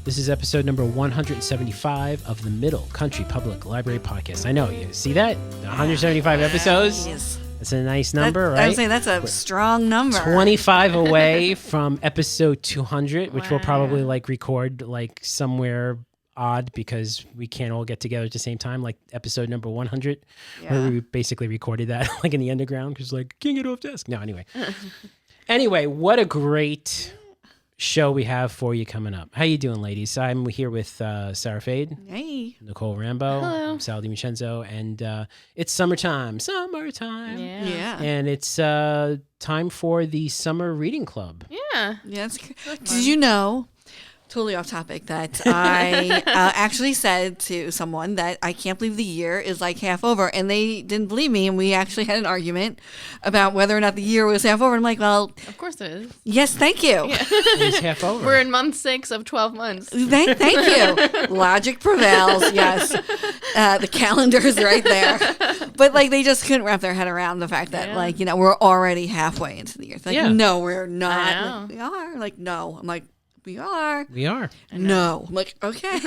This is episode number 175 of the Middle Country Public Library Podcast. I know, you see that? 175 episodes? Nice. That's a nice number, right? I would say that's a strong number. 25 away from episode 200, which we'll Wow. probably record somewhere odd because we can't all get together at the same time, like episode number 100, where we basically recorded that in the underground because can't get off desk. No, anyway. Anyway, what a great show we have for you coming up. How you doing, ladies? I'm here with Sarah Fade, Hey. Nicole Rambo, Hello. Sal DiVincenzo, and it's summertime. Yeah. And it's time for the Summer Reading Club. Yeah. Yes. Did you know, totally off topic, that I actually said to someone that I can't believe the year is half over, and they didn't believe me, and we actually had an argument about whether or not the year was half over. I'm like, well, Of course it is. yes, thank you. It's half over. We're in month 6 of 12 months. Thank you. Logic prevails. Yes. The calendar's right there. But they just couldn't wrap their head around the fact that we're already halfway into the year. It's no, we're not. I know. We are. No. I'm like, we are. We are. No. I'm like, okay.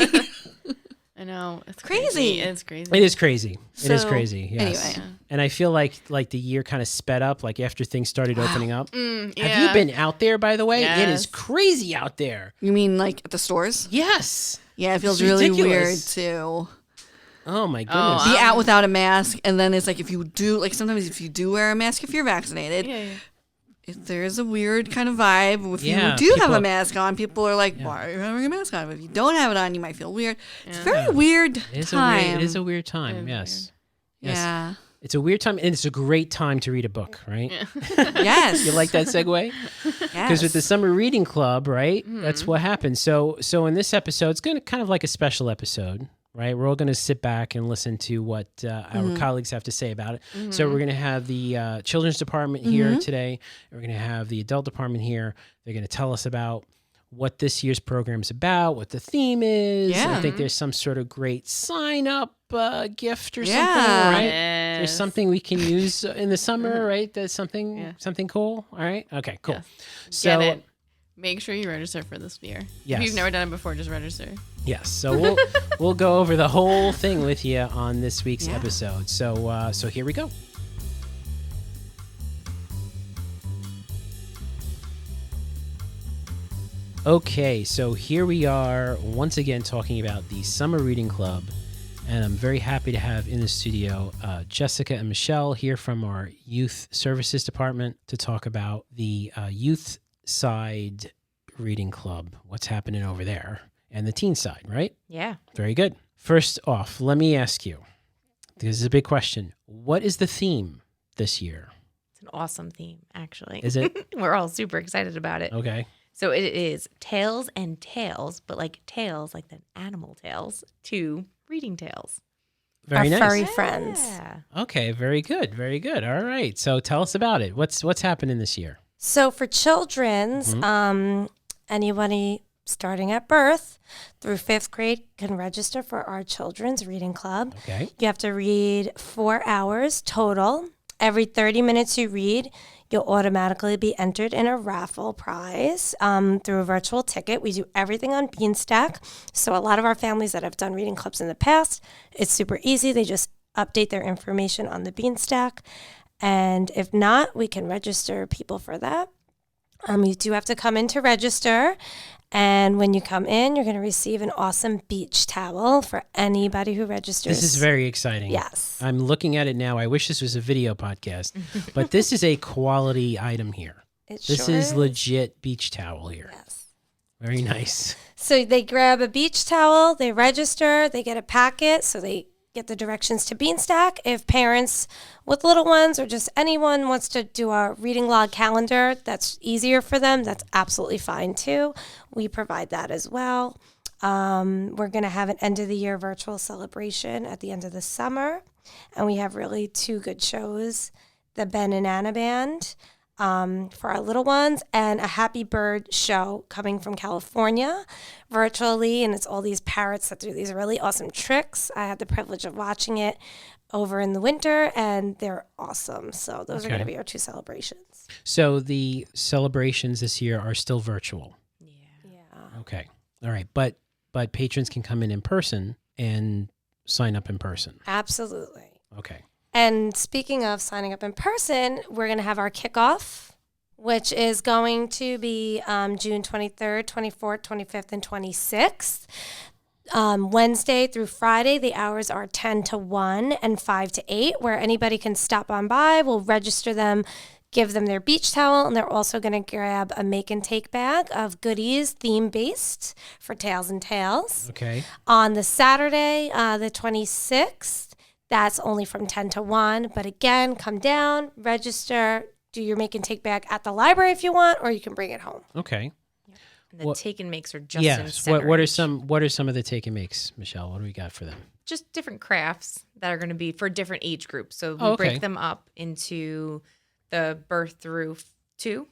I know. It's Crazy. It's crazy. It is crazy. It is So, crazy. Yes. anyway. And I feel like the year kind of sped up after things started opening up. Yeah. Have you been out there, by the way? It is Yes. crazy out there. You mean at the stores? Yes. Yeah, it feels It's really ridiculous. weird to Oh my goodness. be out without a mask. And then it's if you do, sometimes if you do wear a mask, if you're vaccinated, Yeah. there's a weird kind of vibe. If Yeah, you do have people- a mask on, people are like, why are you having a mask on? If you don't have it on, you might feel weird. It's a very weird It is time. it is a weird time. It is Yes. Yes. Yeah. It's a weird time, and it's a great time to read a book, right? Yes. You like that segue? Because with the Summer Reading Club, right? That's what happens. So in this episode, it's going to kind of like a special episode, right? We're all going to sit back and listen to what our colleagues have to say about it. So we're going to have the children's department here today. We're going to have the adult department here. They're going to tell us about what this year's program is about, what the theme is. Yeah. I think there's some sort of great sign-up gift or something, Yeah. right? Yes. There's something we can use in the summer, right? That's something cool. All right. Okay, cool. Yes. So Get it. Make sure you register for this year. Yes. If you've never done it before, just register. yes, so we'll go over the whole thing with you on this week's episode. So here we go. Okay, so here we are once again talking about the Summer Reading Club, and I'm very happy to have in the studio Jessica and Michelle here from our Youth Services Department to talk about the youth side reading club, what's happening over there, and the teen side, right? Yeah. Very good. First off, let me ask you, this is a big question. What is the theme this year? It's an awesome theme, actually. Is it? We're all super excited about it. Okay. So it is Tales and Tales, but tales, like the animal tales, to reading tales. Very nice. furry friends. Yeah. Okay, very good. Very good. All right. So tell us about it. What's happening this year? So for children's, anybody starting at birth through 5th grade can register for our children's reading club. Okay. You have to read 4 hours total. Every 30 minutes you read, you'll automatically be entered in a raffle prize through a virtual ticket. We do everything on Beanstack. So a lot of our families that have done reading clubs in the past, it's super easy. They just update their information on the Beanstack. And if not, we can register people for that. You do have to come in to register. And when you come in, you're going to receive an awesome beach towel for anybody who registers. This is very exciting. Yes. I'm looking at it now. I wish this was a video podcast, but this is a quality item here. This sure is legit beach towel here. Yes. Very nice. So they grab a beach towel, they register, they get a packet, so they get the directions to Beanstack. If parents with little ones or just anyone wants to do a reading log calendar, that's easier for them. That's absolutely fine too. We provide that as well. We're going to have an end of the year virtual celebration at the end of the summer. And we have really 2 good shows, the Ben and Anna Band for our little ones, and a Happy Bird show coming from California virtually. And it's all these parrots that do these really awesome tricks. I had the privilege of watching it over in the winter, and they're awesome. So those are going to be our 2 celebrations. So the celebrations this year are still virtual. Yeah. Okay. All right. But but patrons can come in person and sign up in person. Absolutely. Okay. And speaking of signing up in person, we're going to have our kickoff, which is going to be June 23rd, 24th, 25th, and 26th. Wednesday through Friday, the hours are 10 to 1 and 5 to 8, where anybody can stop on by. We'll register them, give them their beach towel, and they're also going to grab a make and take bag of goodies theme-based for Tails and Tales. Okay. On the Saturday, the 26th, that's only from 10 to 1. But again, come down, register, do your make and take bag at the library if you want, or you can bring it home. Okay. And the take and makes are just in Yes. center What are each. some of the take and makes, Michelle? What do we got for them? Just different crafts that are going to be for different age groups. So we Oh, okay. break them up into the birth through 2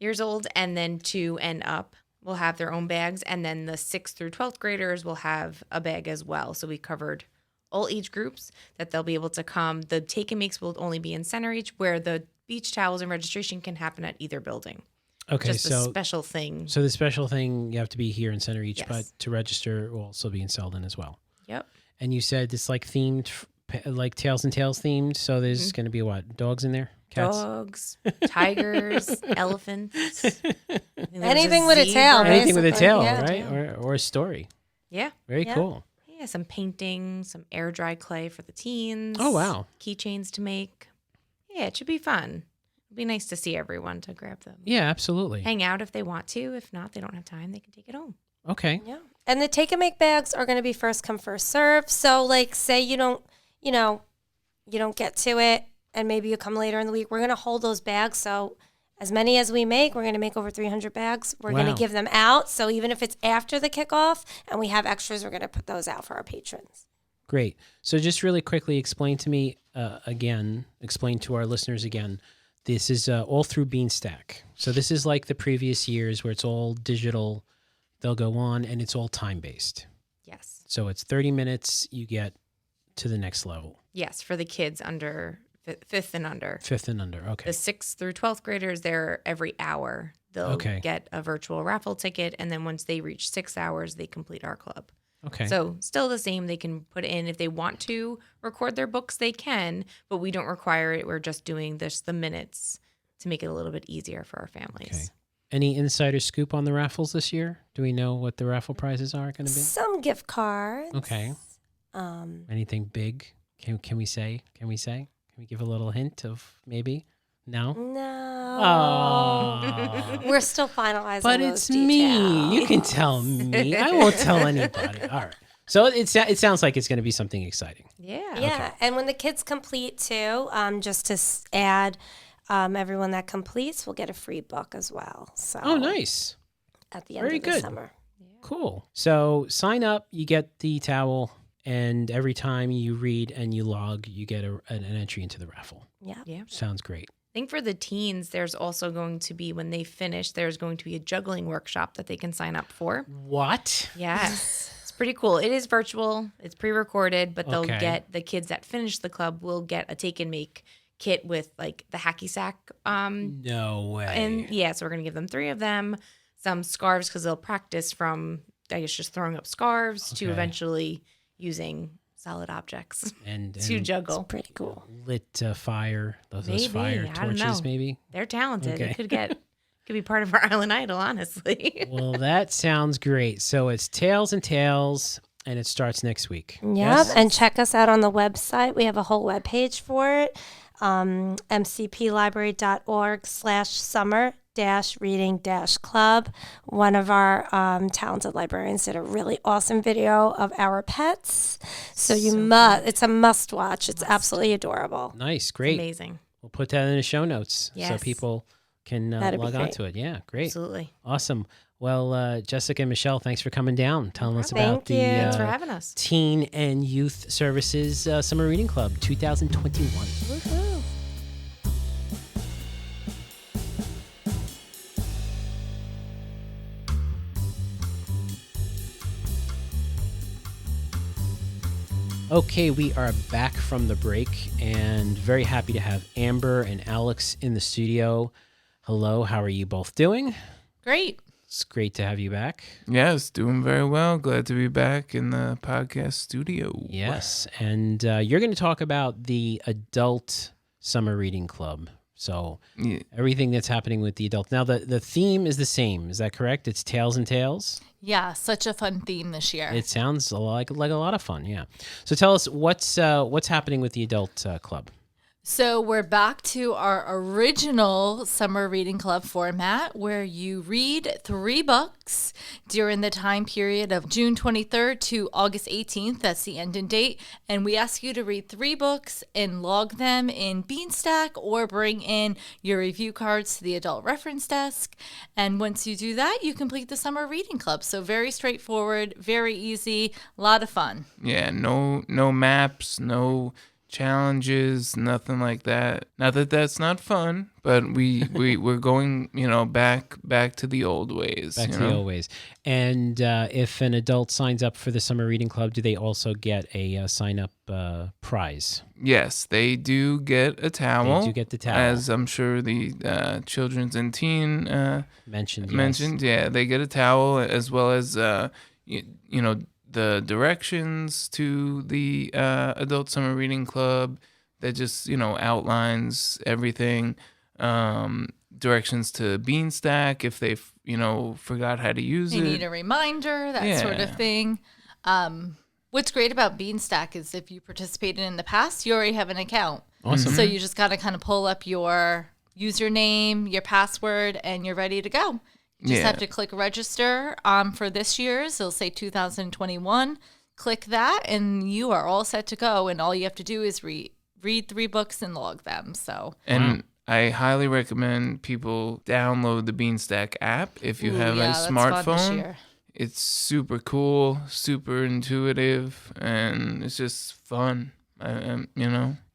years old, and then 2 and up will have their own bags, and then the 6th through 12th graders will have a bag as well. So we covered all age groups that they'll be able to come. The take and makes will only be in center each, where the beach towels and registration can happen at either building. Okay, Just a special thing. So the special thing, you have to be here in Center Each, Yes. but to register will also be in Selden as well. Yep. And you said it's like themed, like Tails and Tales themed. So there's going to be what? Dogs in there? Cats? Dogs, tigers, elephants. Anything with a tail, right? Anything with a Basically, tail, yeah. right? Or a story. Yeah. Very Yeah. cool. Yeah, some painting, some air dry clay for the teens. Oh, wow. Keychains to make. Yeah, it should be fun. It'd be nice to see everyone to grab them. Yeah, absolutely. Hang out if they want to. If not, they don't have time, they can take it home. Okay. Yeah. And the take and make bags are going to be first come, first serve. So like say you don't get to it and maybe you come later in the week, we're going to hold those bags. So as many as we make, we're going to make over 300 bags. We're going Wow. to give them out. So even if it's after the kickoff and we have extras, we're going to put those out for our patrons. Great. So just really quickly explain to me explain to our listeners again. This is all through Beanstack. So this is like the previous years where it's all digital. They'll go on and it's all time-based. Yes. So it's 30 minutes, you get to the next level. Yes, for the kids under 5th and under. 5th and under, okay. The 6th through 12th graders, they're every hour. They'll Okay. get a virtual raffle ticket, and then once they reach 6 hours, they complete our club. Okay. So still the same. They can put in if they want to record their books, they can, but we don't require it. We're just doing the minutes to make it a little bit easier for our families. Okay. Any insider scoop on the raffles this year? Do we know what the raffle prizes are going to be? Some gift cards. Okay. Anything big? Can we say? Can we give a little hint of maybe? No? No. Oh. We're still finalizing But those it's me. details. You can tell me. I won't tell anybody. All right. So it sounds like it's going to be something exciting. Yeah. Yeah, and when the kids complete too, just to add, everyone that completes will get a free book as well. So Oh, nice. at the end Very of the good. summer. Cool. So sign up, you get the towel, and every time you read and you log, you get an entry into the raffle. Yeah. Yeah. Sounds great. I think for the teens, there's also going to be, when they finish, there's going to be a juggling workshop that they can sign up for. What? Yes. It's pretty cool. It is virtual. It's pre-recorded, but they'll Okay. get, the kids that finish the club will get a take and make kit with like the hacky sack. No way. And yeah, so we're going to give them 3 of them, some scarves because they'll practice from, I guess, just throwing up scarves to Okay. eventually using solid objects and to juggle. Pretty cool. lit fire, those Maybe. fire I don't torches, know. maybe. They're talented. Okay. It could be part of our Island Idol, honestly. Well, that sounds great. So it's Tails and Tales, and it starts next week. Yep. Yes? And check us out on the website. We have a whole web page for it. mcplibrary.org/summer-reading-club. One of our talented librarians did a really awesome video of our pets. So it's a must watch. It's absolutely adorable. Nice, great. Amazing. We'll put that in the show notes so Yes. people can That'd be log great. on to it. Yeah, great. Absolutely. Awesome. Well, Jessica and Michelle, thanks for coming down, telling us about Thank you. the Thanks for having us. Teen and Youth Services Summer Reading Club 2021. Woohoo. Okay, we are back from the break and very happy to have Amber and Alex in the studio. Hello, how are you both doing? Great. It's great to have you back. Yes, doing very well. Glad to be back in the podcast studio. Yes, and you're going to talk about the Adult Summer Reading Club. So Yeah. everything that's happening with the adult. Now, the theme is the same. Is that correct? It's Tales and Tales? Yeah, such a fun theme this year. It sounds like a lot of fun, yeah. So tell us what's happening with the Adult Club. So we're back to our original Summer Reading Club format where you read 3 books during the time period of June 23rd to August 18th. That's the ending date. And we ask you to read 3 books and log them in Beanstack or bring in your review cards to the adult reference desk. And once you do that, you complete the Summer Reading Club. So very straightforward, very easy, a lot of fun. Yeah, no maps, no challenges, nothing like that. Not that that's not fun, but we're going, back to the old ways. Back to the old ways. And if an adult signs up for the Summer Reading Club, do they also get a sign-up prize? Yes, they do get a towel. They do get the towel. As I'm sure the children's and teen mentioned. Yeah, they get a towel as well as the directions to the Adult Summer Reading Club that just, outlines everything. Directions to Beanstack if they, forgot how to use They it. need a reminder, that sort of thing. What's great about Beanstack is if you participated in the past, you already have an account. Awesome. So you just got to kind of pull up your username, your password, and you're ready to go. You just have to click register for this year's. It'll say 2021. Click that, and you are all set to go. And all you have to do is read 3 books and log them. And I highly recommend people download the Beanstack app if you have a that's fun this smartphone. year. It's super cool, super intuitive, and it's just fun.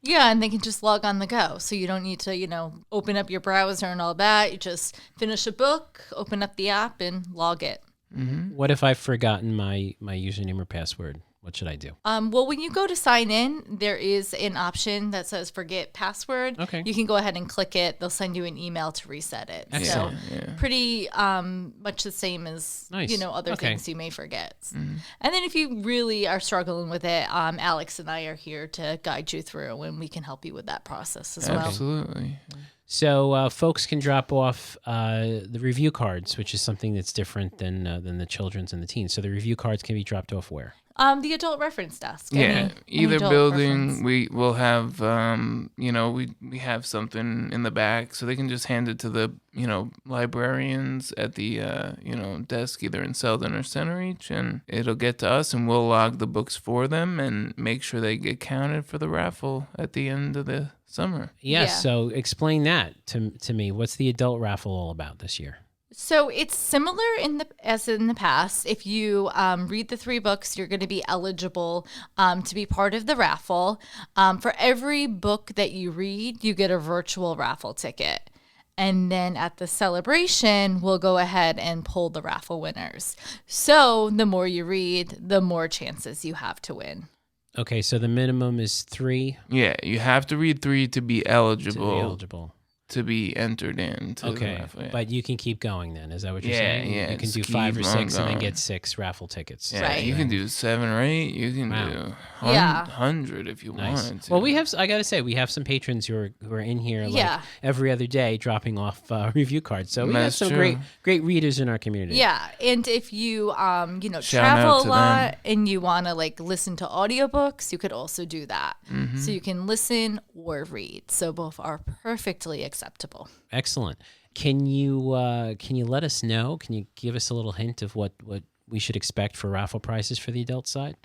Yeah, and they can just log on the go. So you don't need to, open up your browser and all that. You just finish a book, open up the app, and log it. Mm-hmm. What if I've forgotten my username or password? What should I do? Well, when you go to sign in, there is an option that says forget password. Okay. You can go ahead and click it. They'll send you an email to reset it. Excellent. So pretty much the same as, Nice. Other Okay. things you may forget. And then if you really are struggling with it, Alex and I are here to guide you through, and we can help you with that process as well. Absolutely. So folks can drop off the review cards, which is something that's different than the children's and the teens. So the review cards can be dropped off where? The adult reference desk. Yeah, Any either adult building reference. we will have we have something in the back, so they can just hand it to the librarians at the desk either in Selden or Center each, and it'll get to us, and we'll log the books for them and make sure they get counted for the raffle at the end of the summer. Yes. Yeah. So explain that to me. What's the adult raffle all about this year? So it's similar as in the past. If you read the 3 books, you're going to be eligible to be part of the raffle. For every book that you read, you get a virtual raffle ticket. And then at the celebration, we'll go ahead and pull the raffle winners. So the more you read, the more chances you have to win. Okay, so the minimum is 3 Yeah, you have to read 3 to be eligible. To be entered into the Okay, raffle. Yeah. but you can keep going then. Is that what you're Yeah, saying? yeah, You can just do 5 or keep 6 on and then going. get 6 raffle tickets. Yeah, Right. you can do 7 or 8. You can Wow. do Yeah. 100 if you Nice. wanted to. Well, I got to say, we have some patrons who are in here like Yeah. every other day dropping off review cards. So we have That's some true. great readers in our community. Yeah, and if you Shout travel out a to lot them. and you want to listen to audiobooks, you could also do that. Mm-hmm. So you can listen or read. So both are perfectly acceptable. Excellent. Can you let us know? Can you give us a little hint of what we should expect for raffle prices for the adult side?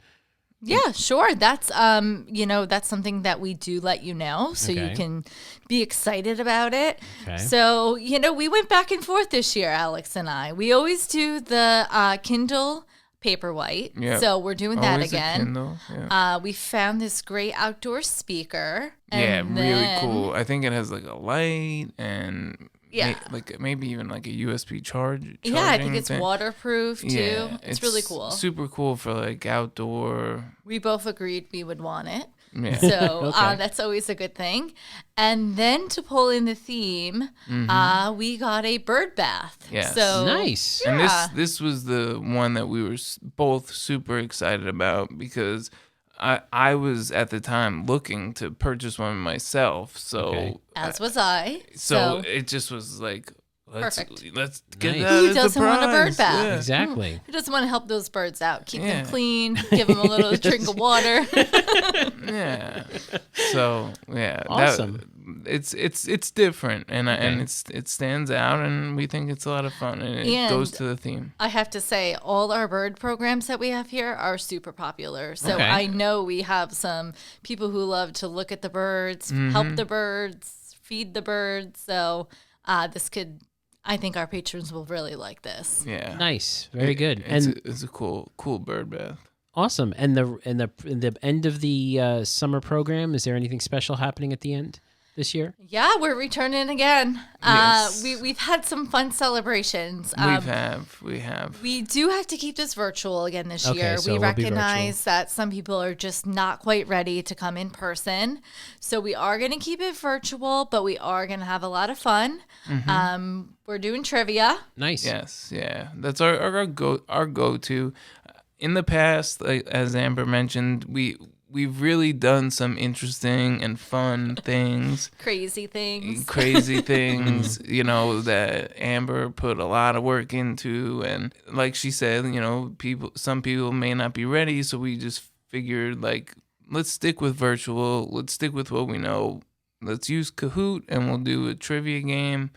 Yeah, sure. That's that's something that we do let you know, so Okay. you can be excited about it. Okay. So we went back and forth this year, Alex and I. We always do the Kindle Paperwhite. Yeah. So we're doing that Always a again. Kindle, yeah. We found this great outdoor speaker. Yeah, and really then- cool. I think it has a light and Yeah. maybe even a USB charge. Yeah, I think charging it's thing. waterproof too. Yeah, it's really cool. Super cool for outdoor. We both agreed we would want it. Yeah. So Okay. that's always a good thing. And then to pull in the theme, we got a bird bath. Yes. So Nice. And Yeah. this was the one that we were both super excited about because I was at the time looking to purchase one myself. So Okay. as was I. so it just was like let's Perfect. get Nice. that Who as a doesn't want a bird prize. bath? Yeah. Exactly. Who doesn't want to help those birds out? Keep Yeah. them clean, give them a little drink of water. Yeah. So yeah, Awesome. It's different and it stands out and we think it's a lot of fun and it goes to the theme. I have to say, all our bird programs that we have here are super popular. So Okay. I know we have some people who love to look at the birds, help the birds, feed the birds. So I think our patrons will really like this. Yeah. Nice. Very good. It's a cool bird bath. Awesome. And the end of the summer program, is there anything special happening at the end this year? Yeah, we're returning again. Yes. We've had some fun celebrations. We have. We do have to keep this virtual again this Okay, year. so We it will be recognize that some people are just not quite ready to come in person. So we are going to keep it virtual, but we are going to have a lot of fun. We're doing trivia. Nice. Yes, yeah. That's our go-to. In the past, like, as Amber mentioned, we've really done some interesting and fun things. Crazy things. Crazy things, that Amber put a lot of work into, and like she said, some people may not be ready, so we just figured, like, let's stick with virtual, let's stick with what we know, let's use Kahoot, and we'll do a trivia game.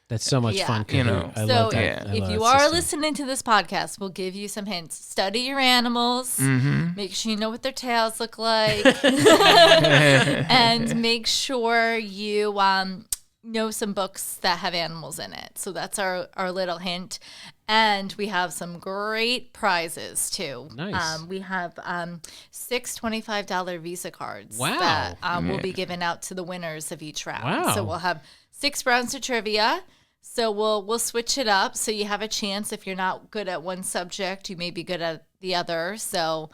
That's so much Yeah. fun. You know. I So love that. I if love you that are system. listening to this podcast, we'll give you some hints. Study your animals. Make sure you know what their tails look like. And make sure you know some books that have animals in it. So that's our little hint. And we have some great prizes too. Nice. We have 6 $25 Visa cards Wow. that will be given out to the winners of each round. Wow. So we'll have 6 rounds of trivia. So we'll switch it up so you have a chance. If you're not good at one subject, you may be good at the other. So,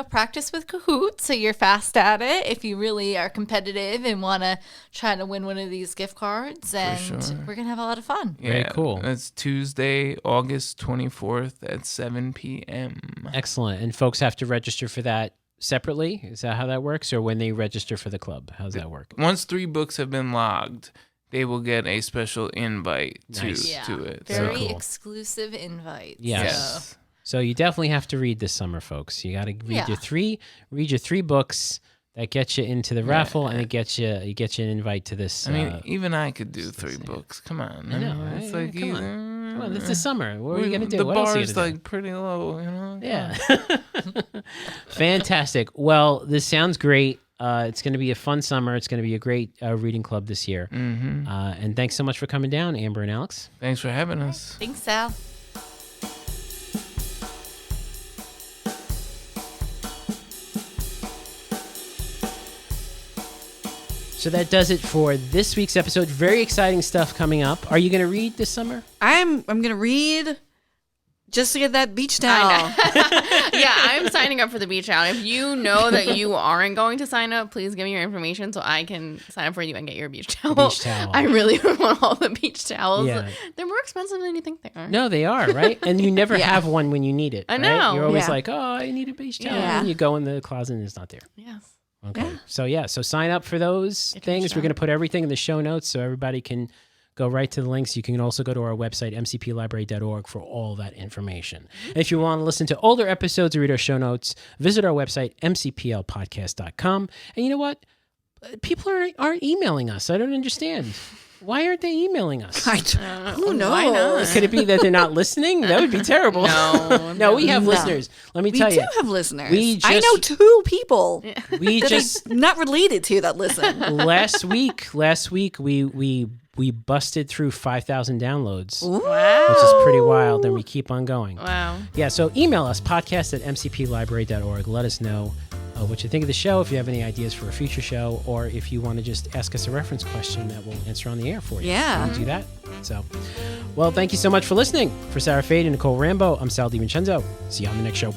practice with Kahoot so you're fast at it if you really are competitive and want to try to win one of these gift cards. And sure. we're going to have a lot of fun. Very cool. That's Tuesday, August 24th at 7 p.m. Excellent. And folks have to register for that separately? Is that how that works? Or when they register for the club? How's that work? Once 3 books have been logged, they will get a special invite Nice. to it. Very cool. exclusive invites. Yes. So you definitely have to read this summer, folks. You got to read Yeah. your three books that get you into the raffle, and you get you an invite to this. I mean, even I could do 3 insane. books. Come on. I know, It's right? like Come Come on, this is summer. What are you gonna do? The What else are bar you is gonna do? like pretty low, Come Yeah. on. Fantastic. Well, this sounds great. It's going to be a fun summer. It's going to be a great reading club this year. Mm-hmm. And thanks so much for coming down, Amber and Alex. Thanks for having us. Thanks, Sal. So that does it for this week's episode. Very exciting stuff coming up. Are you going to read this summer? I'm gonna read just to get that beach towel. Yeah, I'm signing up for the beach towel. If you know that you aren't going to sign up, please give me your information so I can sign up for you and get your beach towel. Beach towel. I really want all the beach towels. Yeah. They're more expensive than you think they are. No, they are, right? And you never Yeah. have one when you need it. I right? know. You're always Yeah. like, oh, I need a beach towel. Yeah. And you go in the closet and it's not there. Yes. Okay. So sign up for those Get your things. We're shot. going to put everything in the show notes so everybody can go right to the links. You can also go to our website, mcplibrary.org, for all that information. And if you want to listen to older episodes or read our show notes, visit our website, mcplpodcast.com. And you know what? People aren't emailing us. I don't understand. Why aren't they emailing us? Who knows? Why not? Could it be that they're not listening? That would be terrible. No, we have No. listeners. Let me We tell do you. have listeners. We I just- know 2 people We that just I'm not related to that listen. last week we busted through 5,000 downloads, Wow. which is pretty wild, and we keep on going. Wow. Yeah, so email us, podcast@mcplibrary.org. Let us know what you think of the show, if you have any ideas for a future show, or if you want to just ask us a reference question that we'll answer on the air for you. Yeah. We'll do that. So, well, thank you so much for listening. For Sarah Fade and Nicole Rambo, I'm Sal DiVincenzo. See you on the next show.